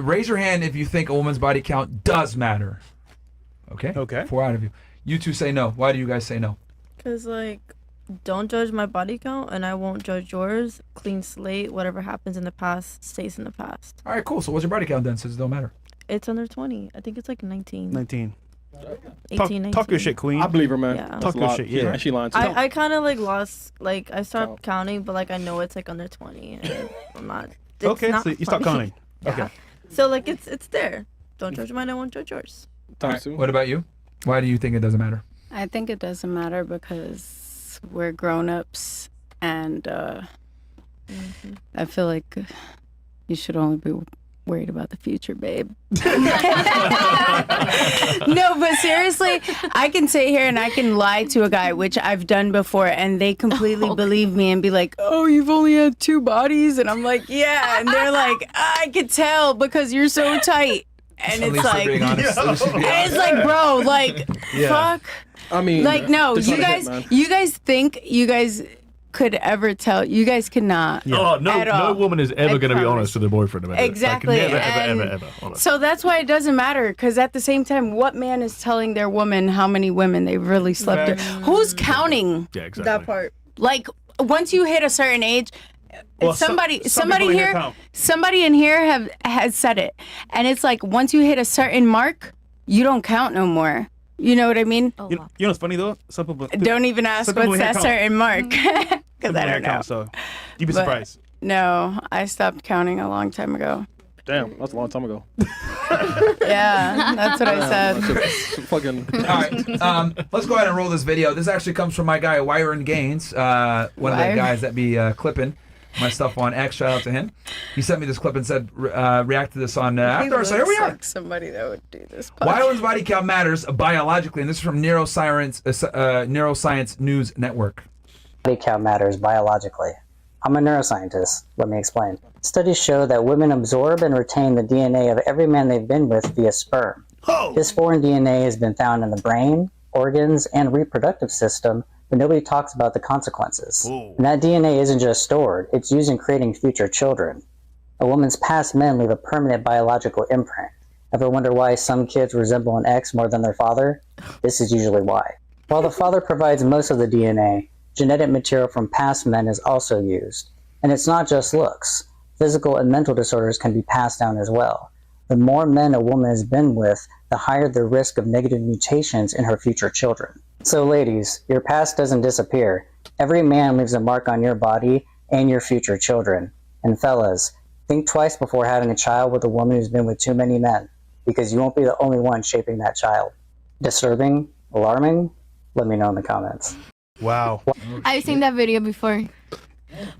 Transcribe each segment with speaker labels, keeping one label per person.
Speaker 1: raise your hand if you think a woman's body count does matter. Okay.
Speaker 2: Okay.
Speaker 1: 4 out of you. You two say no. Why do you guys say no?
Speaker 3: Because, like, don't judge my body count, and I won't judge yours. Clean slate. Whatever happens in the past stays in the past.
Speaker 1: All right, cool. So what's your body count then, since it don't matter?
Speaker 3: It's under 20. I think it's like 19.
Speaker 2: 19.
Speaker 3: 18, 19.
Speaker 2: Talk your shit, queen.
Speaker 4: I believe her, man.
Speaker 3: Yeah.
Speaker 2: Talk your shit, yeah.
Speaker 4: She lying too.
Speaker 3: I kind of, like, lost, like, I stopped counting, but, like, I know it's, like, under 20, and I'm not.
Speaker 2: Okay,
Speaker 3: not
Speaker 2: so you stop
Speaker 3: funny.
Speaker 2: counting. Okay.
Speaker 3: So, like, it's there. Don't judge mine, I won't judge yours.
Speaker 4: Times two.
Speaker 1: What about you? Why do you think it doesn't matter?
Speaker 5: I think it doesn't matter because we're grown-ups, and I feel like you should only be worried about the future, babe. No, but seriously, I can sit here and I can lie to a guy, which I've done before, and they completely believe me and be like, oh, you've only had 2 bodies? And I'm like, yeah. And they're like, I could tell because you're so tight. And
Speaker 1: At
Speaker 5: it's
Speaker 1: least
Speaker 5: like,
Speaker 1: we're being honest. At least we're being
Speaker 5: and
Speaker 1: honest.
Speaker 5: it's like, bro, like, fuck.
Speaker 4: I mean,
Speaker 5: Like, no,
Speaker 4: just
Speaker 5: you
Speaker 4: on the hip,
Speaker 5: guys,
Speaker 4: man.
Speaker 5: you guys think you guys could ever tell? You guys could not.
Speaker 6: Oh, no,
Speaker 5: At all.
Speaker 6: no woman is ever
Speaker 5: I
Speaker 6: going to be
Speaker 5: promise.
Speaker 6: honest to their boyfriend about it.
Speaker 5: Exactly.
Speaker 6: Like, never,
Speaker 5: And
Speaker 6: ever, honest.
Speaker 5: So that's why it doesn't matter, because at the same time, what man is telling their woman how many women they've really slept with? Who's counting?
Speaker 6: Yeah, exactly.
Speaker 3: That part.
Speaker 5: Like, once you hit a certain age,
Speaker 2: Well,
Speaker 5: somebody
Speaker 2: some people in here
Speaker 5: here,
Speaker 2: count.
Speaker 5: somebody in here has said it, and it's like once you hit a certain mark, you don't count no more. You know what I mean?
Speaker 3: Oh,
Speaker 2: You know what's funny though? Some people
Speaker 5: Don't even ask
Speaker 2: some people
Speaker 5: what's
Speaker 2: here
Speaker 5: that
Speaker 2: count.
Speaker 5: certain mark, because
Speaker 2: some
Speaker 5: I
Speaker 2: people
Speaker 5: don't know.
Speaker 2: count, so you'd be
Speaker 5: But-
Speaker 2: surprised.
Speaker 5: No, I stopped counting a long time ago.
Speaker 4: Damn, that's a long time ago.
Speaker 5: Yeah, that's what I said.
Speaker 4: That's fucking.
Speaker 1: All right, let's go ahead and roll this video. This actually comes from my guy, Wyron Gaines, one of the
Speaker 5: Wyron.
Speaker 1: guys that be clipping my stuff on X. Shout out to him. He sent me this clip and said, react to this on after. So here we are.
Speaker 5: Like somebody that would do this.
Speaker 1: Why women's body count matters biologically, and this is from Neuroscience News Network.
Speaker 7: Body count matters biologically. I'm a neuroscientist. Let me explain. Studies show that women absorb and retain the DNA of every man they've been with via sperm. This foreign DNA has been found in the brain, organs, and reproductive system, but nobody talks about the consequences. And that DNA isn't just stored, it's used in creating future children. A woman's past men leave a permanent biological imprint. Ever wonder why some kids resemble an ex more than their father? This is usually why. While the father provides most of the DNA, genetic material from past men is also used. And it's not just looks. Physical and mental disorders can be passed down as well. The more men a woman has been with, the higher the risk of negative mutations in her future children. So ladies, your past doesn't disappear. Every man leaves a mark on your body and your future children. And fellas, think twice before having a child with a woman who's been with too many men, because you won't be the only one shaping that child. Disturbing? Alarming? Let me know in the comments.
Speaker 2: Wow.
Speaker 8: I've seen that video before.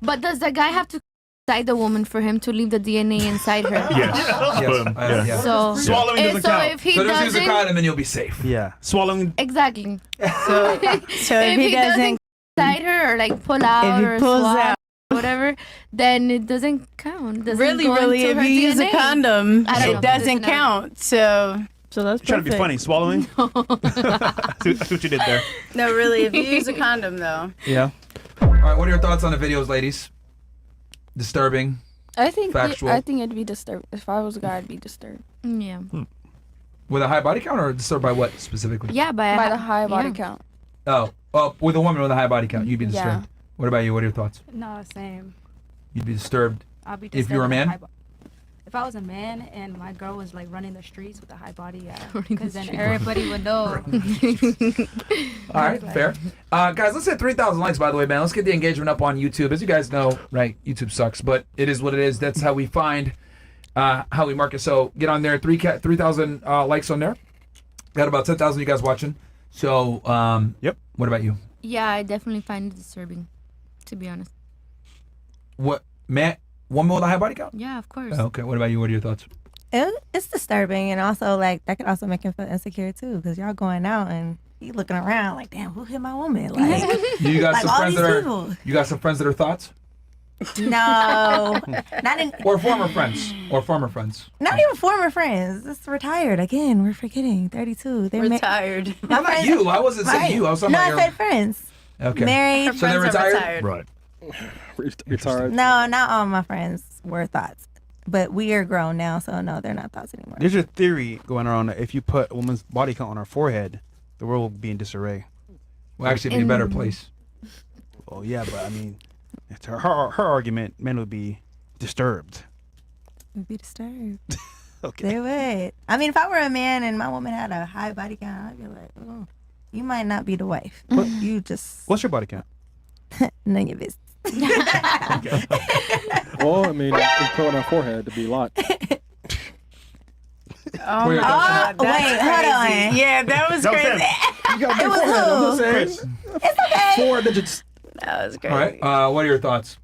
Speaker 8: But does the guy have to inside the woman for him to leave the DNA inside her?
Speaker 6: Yes. Sperm, yeah.
Speaker 1: Yeah.
Speaker 8: So,
Speaker 2: Swallowing doesn't
Speaker 8: so
Speaker 2: count.
Speaker 8: if he
Speaker 1: So just use a
Speaker 8: doesn't,
Speaker 1: condom and you'll be safe.
Speaker 2: Yeah. Swallowing.
Speaker 8: exactly.
Speaker 5: So
Speaker 8: If he doesn't inside her or like pull out
Speaker 5: he
Speaker 8: or
Speaker 5: pulls
Speaker 8: swallow
Speaker 5: out.
Speaker 8: or whatever, then it doesn't count. Doesn't
Speaker 5: really,
Speaker 8: go
Speaker 5: really,
Speaker 8: into
Speaker 5: if
Speaker 8: her
Speaker 5: you use a
Speaker 8: DNA.
Speaker 5: condom,
Speaker 8: I don't know.
Speaker 5: it doesn't
Speaker 8: Listen,
Speaker 5: count. So
Speaker 3: that's
Speaker 2: Trying to be
Speaker 3: perfect.
Speaker 2: funny. Swallowing. See what you did there.
Speaker 5: no, really, if you use a condom though.
Speaker 2: Yeah.
Speaker 1: All right, what are your thoughts on the videos, ladies? Disturbing.
Speaker 9: I think
Speaker 1: Factual.
Speaker 9: I think it'd be disturbed. If I was a guy, I'd be disturbed
Speaker 8: Yeah.
Speaker 1: With a high body count, or disturbed by what specifically?
Speaker 8: Yeah,
Speaker 9: by the high body
Speaker 8: yeah.
Speaker 9: count.
Speaker 1: Oh, well, with a woman with a high body count, you'd be disturbed.
Speaker 9: Yeah.
Speaker 1: What about you? What are your thoughts?
Speaker 10: No, same.
Speaker 1: You'd be disturbed
Speaker 10: I'll be
Speaker 1: if you were a man?
Speaker 10: If I was a man and my girl was like running the streets with a high body, yeah,
Speaker 8: Running the
Speaker 10: because then
Speaker 8: streets.
Speaker 10: everybody would know.
Speaker 1: All right, fair. Guys, let's hit 3,000 likes, by the way, man. Let's get the engagement up on YouTube. As you guys know, right, YouTube sucks, but it is what it is. That's how we find how we market. So get on there. 3,000 likes on there. Got about 10,000 you guys watching. So,
Speaker 2: Yep.
Speaker 1: What about you?
Speaker 8: Yeah, I definitely find it disturbing, to be honest.
Speaker 1: What, man? Woman with a high body count?
Speaker 8: Yeah, of course.
Speaker 1: Okay, what about you? What are your thoughts?
Speaker 11: It's disturbing, and also like that could also make him feel insecure too, because y'all going out and he looking around like, damn, who hit my woman? Like,
Speaker 1: You got
Speaker 11: like
Speaker 1: some
Speaker 11: all
Speaker 1: friends
Speaker 11: these
Speaker 1: that are.
Speaker 11: people.
Speaker 1: You got some friends that are thoughts,
Speaker 11: No, not in,
Speaker 1: or former friends, or former friends.
Speaker 11: not even former friends. It's retired again. We're forgetting 32. They're
Speaker 5: Retired.
Speaker 1: Well, not you. I wasn't saying you. I was talking
Speaker 11: No, I
Speaker 1: about
Speaker 11: said friends.
Speaker 1: your. Okay.
Speaker 11: Married.
Speaker 1: So they're
Speaker 5: Friends are
Speaker 1: retired.
Speaker 6: Right.
Speaker 4: Retired.
Speaker 11: No, not all my friends were thoughts. But we are grown now, so no, they're not thoughts anymore.
Speaker 2: There's a theory going around that if you put a woman's body count on her forehead, the world will be in disarray.
Speaker 1: Well, actually, it'd be a better place.
Speaker 2: Well, yeah, but I mean, it's her argument, men would be disturbed.
Speaker 11: We'd be disturbed.
Speaker 2: Okay.
Speaker 11: They would. I mean, if I were a man and my woman had a high body count, I'd be like, oh, you might not be the wife. You just
Speaker 2: What's your body count?
Speaker 11: none of your business.
Speaker 4: Well, I mean, it's put on our forehead to be a lot.
Speaker 5: Oh my
Speaker 1: Wait,
Speaker 5: God,
Speaker 11: wait,
Speaker 5: that's
Speaker 11: hold
Speaker 5: crazy.
Speaker 11: on.
Speaker 5: Yeah, that was
Speaker 2: That was
Speaker 5: crazy.
Speaker 4: You got
Speaker 11: It was
Speaker 4: forehead, I'm just saying.
Speaker 2: Chris.
Speaker 11: It's okay.
Speaker 4: 4 digits.
Speaker 5: That was
Speaker 1: All
Speaker 5: crazy.
Speaker 1: right. What are your thoughts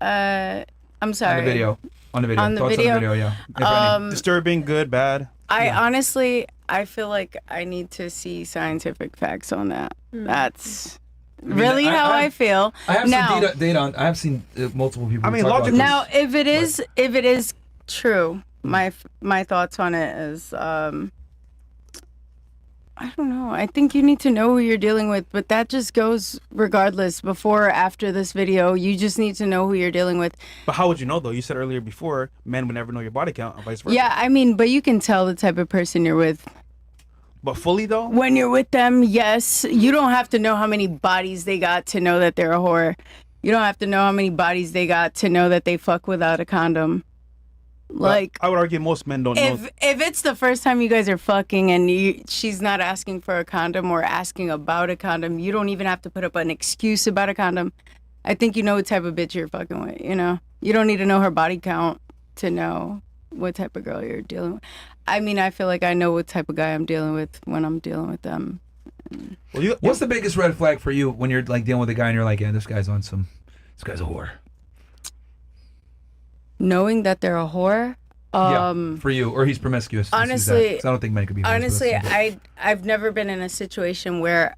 Speaker 5: I'm
Speaker 1: on
Speaker 5: sorry.
Speaker 1: the video? On the video.
Speaker 5: On the
Speaker 1: thoughts
Speaker 5: video?
Speaker 1: on the video, yeah. If any.
Speaker 2: Disturbing, good, bad.
Speaker 5: I honestly, I feel like I need to see scientific facts on that. That's really how I feel.
Speaker 1: I have
Speaker 5: now,
Speaker 1: some data on. I have seen multiple people.
Speaker 2: I mean,
Speaker 1: talk about
Speaker 2: logically-
Speaker 1: this.
Speaker 5: now, if it is true, my thoughts on it is, I don't know. I think you need to know who you're dealing with, but that just goes regardless. Before or after this video, you just need to know who you're dealing with.
Speaker 2: But how would you know, though? You said earlier before, men would never know your body count, and vice versa.
Speaker 5: Yeah, I mean, but you can tell the type of person you're with.
Speaker 2: But fully, though?
Speaker 5: When you're with them, yes, you don't have to know how many bodies they got to know that they're a whore. You don't have to know how many bodies they got to know that they fuck without a condom. Like,
Speaker 2: I would argue most men don't know.
Speaker 5: if it's the first time you guys are fucking and she's not asking for a condom or asking about a condom, you don't even have to put up an excuse about a condom. I think you know what type of bitch you're fucking with, you know? You don't need to know her body count to know what type of girl you're dealing with. I mean, I feel like I know what type of guy I'm dealing with when I'm dealing with them.
Speaker 2: Well,
Speaker 1: What's the biggest red flag for you when you're like dealing with a guy and you're like, yeah, this guy's a whore?
Speaker 5: Knowing that they're a whore.
Speaker 1: Yeah, for you, or he's promiscuous. Let's use that,
Speaker 5: Honestly,
Speaker 1: 'cause I don't think men could be.
Speaker 5: honestly, I've never been in a situation where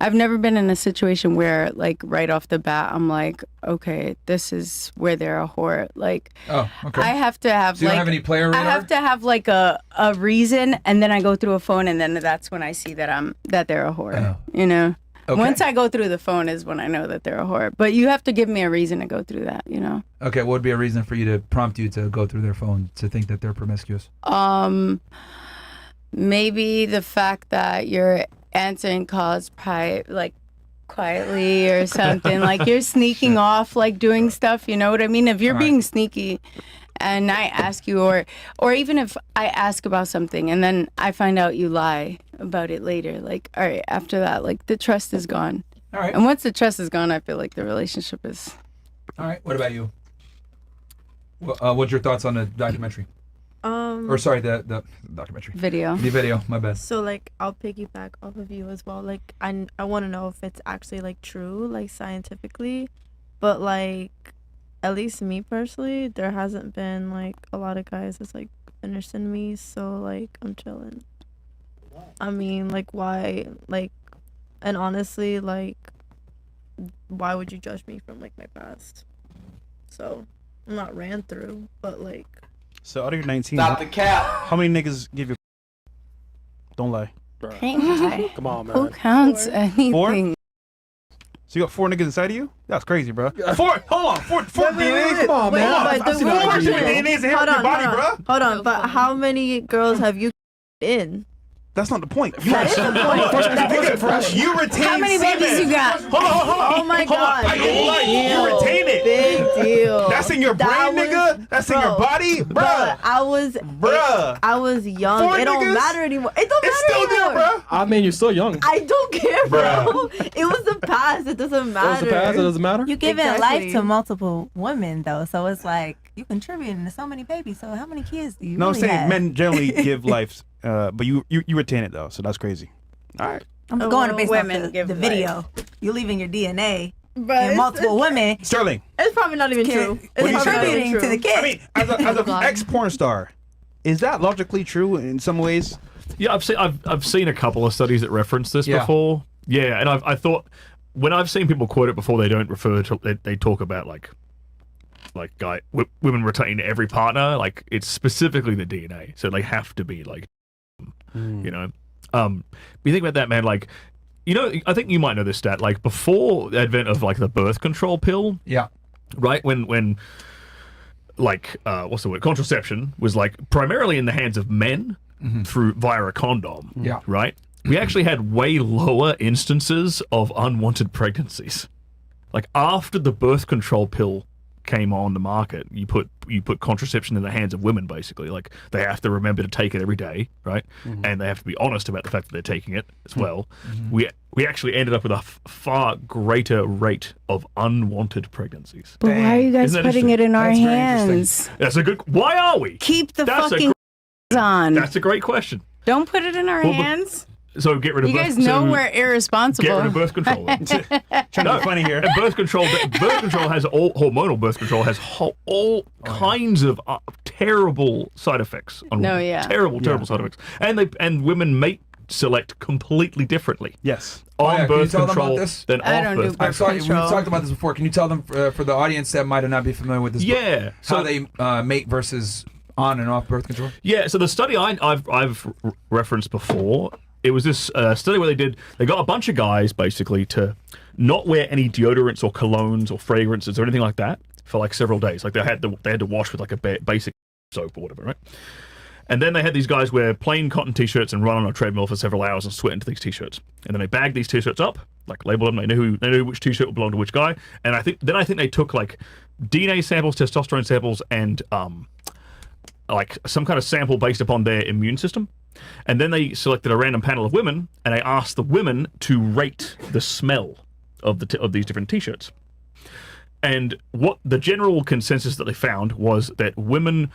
Speaker 5: I've never been in a situation where like right off the bat I'm like, okay, this is where they're a whore. Like,
Speaker 1: Oh, okay.
Speaker 5: I have to have
Speaker 1: So you
Speaker 5: like
Speaker 1: don't have any player
Speaker 5: I
Speaker 1: radar?
Speaker 5: have to have like a reason, and then I go through a phone, and then that's when I see that they're a whore.
Speaker 1: Oh.
Speaker 5: You know.
Speaker 1: Okay.
Speaker 5: Once I go through the phone is when I know that they're a whore. But you have to give me a reason to go through that, you know?
Speaker 1: Okay, what would be a reason for you to prompt you to go through their phone to think that they're promiscuous?
Speaker 5: Maybe the fact that you're answering calls quietly or something. Like you're sneaking off, like doing stuff, you know what I mean? If you're being sneaky and I ask you, or even if I ask about something and then I find out you lie about it later, like, all right, after that, like the trust is gone.
Speaker 1: All right.
Speaker 5: And once the trust is gone, I feel like the relationship is...
Speaker 1: All right, what about you? What's your thoughts on the documentary? Or sorry, the documentary.
Speaker 5: Video.
Speaker 1: The video, my bad.
Speaker 3: So like I'll piggyback off of you as well. Like I want to know if it's actually like true, like scientifically, but like at least me personally, there hasn't been like a lot of guys that's like interested in me. So like I'm chilling. I mean, like why, like, and honestly, like, why would you judge me from like my past? So I'm not ran through, but like.
Speaker 2: So out of your 19,
Speaker 6: Stop the cap.
Speaker 2: how many niggas give you? Don't lie.
Speaker 4: Come on, man.
Speaker 5: Who counts anything?
Speaker 2: 4? So you got 4 niggas inside of you? That's crazy, bro. 4. Hold on. 4 DNA.
Speaker 4: Come on, man.
Speaker 3: But the real question
Speaker 2: DNA's in your body, bro.
Speaker 3: Hold on, but how many girls have you in?
Speaker 2: That's not the point.
Speaker 3: That is the point.
Speaker 2: You retain
Speaker 5: How many babies you got?
Speaker 2: Hold on.
Speaker 3: Oh my God.
Speaker 2: I ain't lying. You retain it.
Speaker 3: Big deal.
Speaker 2: That's in your brain, nigga. That's in your body, bruh.
Speaker 3: I was young.
Speaker 2: 4
Speaker 3: It don't
Speaker 2: niggas?
Speaker 3: matter anymore. It don't
Speaker 2: It's
Speaker 3: matter
Speaker 2: still there,
Speaker 3: anymore.
Speaker 2: bruh.
Speaker 4: I mean, you're still young.
Speaker 3: I don't care, bro. It was the past. It doesn't matter.
Speaker 4: What's the past? It doesn't matter.
Speaker 11: You giving
Speaker 3: Exactly.
Speaker 11: life to multiple women though, so it's like you contributing to so many babies. So how many kids do you
Speaker 2: No, I'm
Speaker 11: really
Speaker 2: saying
Speaker 11: have?
Speaker 2: men generally give life, but you retain it though, so that's crazy. All right.
Speaker 11: I'm going to based off
Speaker 5: Women give
Speaker 11: the
Speaker 5: life.
Speaker 11: video. You're leaving your DNA
Speaker 3: But
Speaker 11: in multiple women.
Speaker 2: Sterling,
Speaker 3: It's probably not even true. It's
Speaker 2: you
Speaker 3: probably not
Speaker 11: contributing
Speaker 3: even
Speaker 11: to the
Speaker 3: true.
Speaker 11: kid.
Speaker 2: I mean, as an ex-porn star, is that logically true in some ways?
Speaker 6: Yeah, I've seen a couple of studies that reference this before. Yeah, and I thought when I've seen people quote it before, they don't refer to they talk about like women retain every partner. Like it's specifically the DNA, so they have to be like, you know. But you think about that, man. Like, you know, I think you might know this stat. Like before the advent of like the birth control pill,
Speaker 1: Yeah.
Speaker 6: right? When what's the word? Contraception was like primarily in the hands of men via a condom.
Speaker 1: Yeah.
Speaker 6: Right. We actually had way lower instances of unwanted pregnancies. Like after the birth control pill came on the market, you put contraception in the hands of women, basically. Like they have to remember to take it every day, right? And they have to be honest about the fact that they're taking it as well. We actually ended up with a far greater rate of unwanted pregnancies.
Speaker 5: But why are you guys
Speaker 6: Isn't that
Speaker 5: putting it in our
Speaker 1: That's very
Speaker 5: hands?
Speaker 6: That's a good. Why are we?
Speaker 5: Keep the
Speaker 6: That's a
Speaker 5: fucking on.
Speaker 6: That's a great question.
Speaker 5: Don't put it in our hands.
Speaker 6: So get rid of.
Speaker 5: You guys know we're irresponsible.
Speaker 6: Get rid of birth control.
Speaker 2: Trying to be funny here.
Speaker 6: And birth control has hormonal birth control has all kinds of terrible side effects. Terrible side effects. And women mate select completely differently.
Speaker 2: Yes.
Speaker 6: On
Speaker 1: Can you
Speaker 6: birth
Speaker 1: tell them
Speaker 6: control
Speaker 1: about this?
Speaker 6: than
Speaker 5: I
Speaker 6: off
Speaker 5: don't do
Speaker 6: birth.
Speaker 1: I'm
Speaker 5: birth
Speaker 1: sorry, we've
Speaker 5: control.
Speaker 1: talked about this before. Can you tell them for the audience that might not be familiar with this?
Speaker 6: Yeah.
Speaker 1: How they mate versus on and off birth control?
Speaker 6: Yeah. So the study I've referenced before. It was this study where they got a bunch of guys basically to not wear any deodorants or colognes or fragrances or anything like that for like several days. Like they had to wash with like a basic soap or whatever, right? And then they had these guys wear plain cotton t-shirts and run on a treadmill for several hours and sweat into these t-shirts. And then they bagged these t-shirts up, like labeled them. They knew which t-shirt would belong to which guy. And I think they took like DNA samples, testosterone samples, and like some kind of sample based upon their immune system. And then they selected a random panel of women, and they asked the women to rate the smell of these different t-shirts. And what the general consensus that they found was that women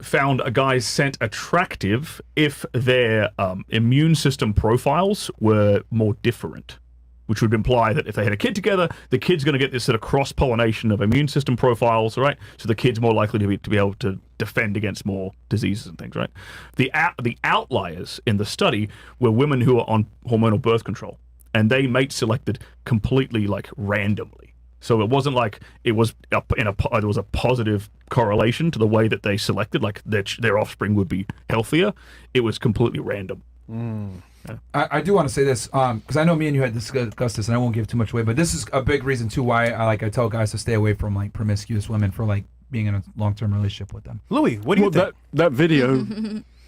Speaker 6: found a guy's scent attractive if their immune system profiles were more different, which would imply that if they had a kid together, the kid's going to get this sort of cross-pollination of immune system profiles, right? So the kid's more likely to be able to defend against more diseases and things, right? The outliers in the study were women who were on hormonal birth control, and they mate selected completely like randomly. So it wasn't like it was there was a positive correlation to the way that they selected, like their offspring would be healthier. It was completely random.
Speaker 1: I do want to say this because I know me and you had discussed this, and I won't give too much away. But this is a big reason too why I tell guys to stay away from like promiscuous women for like being in a long-term relationship with them.
Speaker 2: Louis, what do you think?
Speaker 4: That video.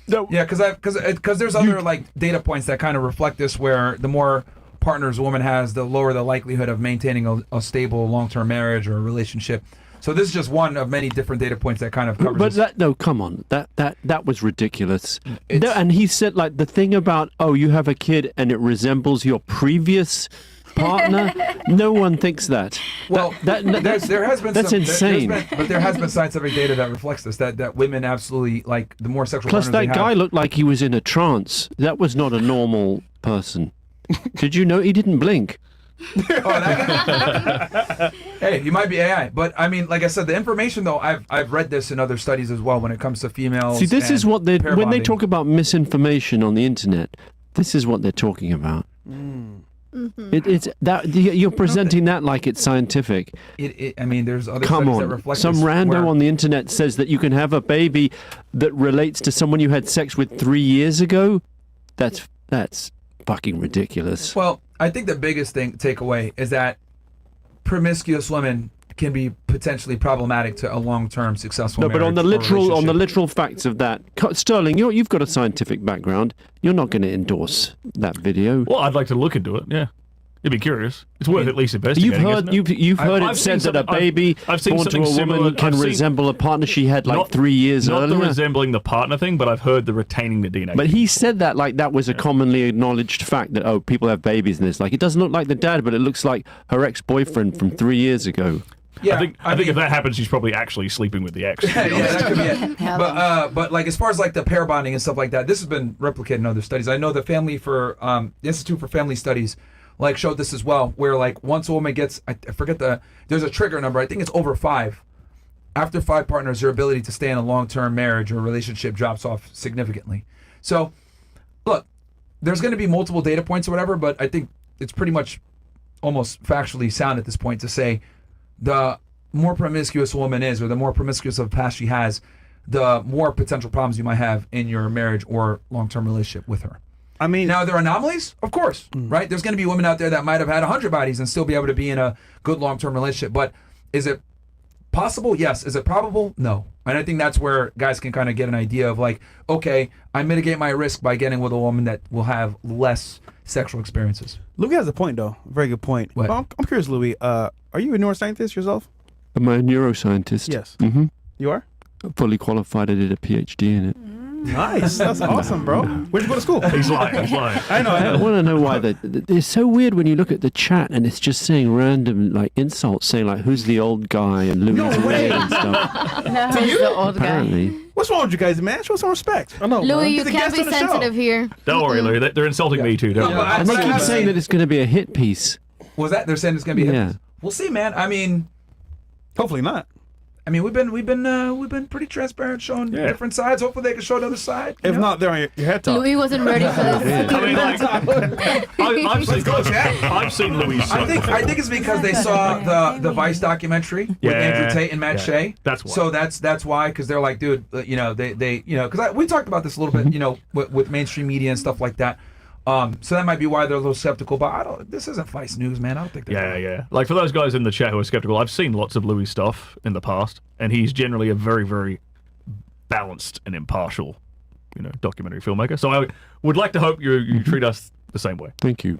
Speaker 1: Yeah, because there's other like data points that kind of reflect this, where the more partners a woman has, the lower the likelihood of maintaining a stable long-term marriage or a relationship. So this is just one of many different data points that kind of covers
Speaker 12: But
Speaker 1: this.
Speaker 12: come on, that was ridiculous. No, and he said like the thing about you have a kid and it resembles your previous partner. No one thinks that.
Speaker 1: Well, there has been
Speaker 12: that's insane.
Speaker 1: But there has been scientific data that reflects this. That women absolutely like the more sexual.
Speaker 12: Plus,
Speaker 1: partners
Speaker 12: that
Speaker 1: they
Speaker 12: guy
Speaker 1: have.
Speaker 12: looked like he was in a trance. That was not a normal person. Did you know he didn't blink?
Speaker 1: Hey, you might be AI, but I mean, like I said, the information though, I've read this in other studies as well when it comes to females.
Speaker 12: See, this is what
Speaker 1: pair
Speaker 12: when they
Speaker 1: bonding.
Speaker 12: talk about misinformation on the internet. This is what they're talking about. It's that you're presenting that like it's scientific.
Speaker 1: I mean, there's other
Speaker 12: Come
Speaker 1: studies that
Speaker 12: on,
Speaker 1: reflect
Speaker 12: some
Speaker 1: this,
Speaker 12: rando
Speaker 1: where-
Speaker 12: on the internet says that you can have a baby that relates to someone you had sex with 3 years ago. That's fucking ridiculous.
Speaker 1: Well, I think the biggest takeaway is that promiscuous women can be potentially problematic to a long-term successful
Speaker 12: No, but on the
Speaker 1: marriage or relationship.
Speaker 12: literal facts of that, Sterling, you've got a scientific background. You're not going to endorse that video.
Speaker 6: Well, I'd like to look into it. Yeah, it'd be curious. It's worth at least investigating.
Speaker 12: You've heard it said that a baby
Speaker 6: I've seen
Speaker 12: born to a
Speaker 6: something
Speaker 12: woman
Speaker 6: similar.
Speaker 12: can resemble a partner she had like 3 years
Speaker 6: not
Speaker 12: earlier.
Speaker 6: the resembling the partner thing, but I've heard the retaining the DNA.
Speaker 12: But he said that like that was a commonly acknowledged fact that people have babies in this. Like it doesn't look like the dad, but it looks like her ex-boyfriend from 3 years ago.
Speaker 1: Yeah,
Speaker 6: I think if that happens, she's probably actually sleeping with the ex.
Speaker 1: Yeah, that could be it. But like as far as like the pair bonding and stuff like that, this has been replicated in other studies. I know the the Institute for Family Studies like showed this as well, where like once a woman gets, I forget there's a trigger number. I think it's over 5. After 5 partners, their ability to stay in a long-term marriage or relationship drops off significantly. So, look, there's going to be multiple data points or whatever, but I think it's pretty much almost factually sound at this point to say the more promiscuous a woman is, or the more promiscuous of a past she has, the more potential problems you might have in your marriage or long-term relationship with her.
Speaker 2: I mean,
Speaker 1: now there are anomalies, of course, right? There's going to be women out there that might have had 100 bodies and still be able to be in a good long-term relationship. But is it Possible, yes. Is it probable? No. And I think that's where guys can kind of get an idea of like, okay, I mitigate my risk by getting with a woman that will have less sexual experiences.
Speaker 2: Louis has a point, though. Very good point.
Speaker 1: What?
Speaker 2: Well, I'm curious, Louis. Are you a neuroscientist yourself?
Speaker 12: Am I a neuroscientist?
Speaker 2: Yes.
Speaker 12: Mm-hmm.
Speaker 2: You are?
Speaker 12: Fully qualified. I did a PhD in it.
Speaker 2: Nice. That's awesome, bro. Where'd you go to school?
Speaker 6: He's lying. He's lying.
Speaker 2: I know.
Speaker 12: I want to know why it's so weird when you look at the chat and it's just saying random like insults, saying like "Who's the old guy?" and "Louis" and stuff.
Speaker 5: No, he's the old guy.
Speaker 12: Apparently,
Speaker 2: What's wrong with you guys, man? Show some respect.
Speaker 4: I know.
Speaker 8: Louis, you
Speaker 2: He's a
Speaker 8: can't
Speaker 2: guest
Speaker 8: be
Speaker 2: on the show.
Speaker 8: sensitive here.
Speaker 6: Don't worry, Louis. They're insulting me too. Don't
Speaker 1: No,
Speaker 6: worry.
Speaker 1: but
Speaker 12: and they keep
Speaker 1: I-
Speaker 12: saying that it's going to be a hit piece.
Speaker 1: Was that they're saying it's gonna be? A hit?
Speaker 12: Yeah.
Speaker 1: We'll see, man. I mean,
Speaker 2: Hopefully not.
Speaker 1: we've been pretty transparent, showing different sides. Hopefully, they can show the other side. you
Speaker 2: If
Speaker 1: know?
Speaker 2: not, they're on your head top.
Speaker 8: Louis wasn't ready for this.
Speaker 6: I mean, like, I've seen Louis.
Speaker 1: I think it's because they saw the Vice documentary with
Speaker 6: Yeah,
Speaker 1: Andrew Tate and Matt
Speaker 6: yeah.
Speaker 1: Shea.
Speaker 6: That's why.
Speaker 1: So that's why, because they're like, dude, you know, they you know, because we talked about this a little bit, you know, with mainstream media and stuff like that. So that might be why they're a little skeptical. But this isn't Vice News, man. I don't think.
Speaker 6: Yeah. Like for those guys in the chat who are skeptical, I've seen lots of Louis stuff in the past, and he's generally a very, very balanced and impartial, documentary filmmaker. So I would like to hope you treat us the same way.
Speaker 12: Thank you.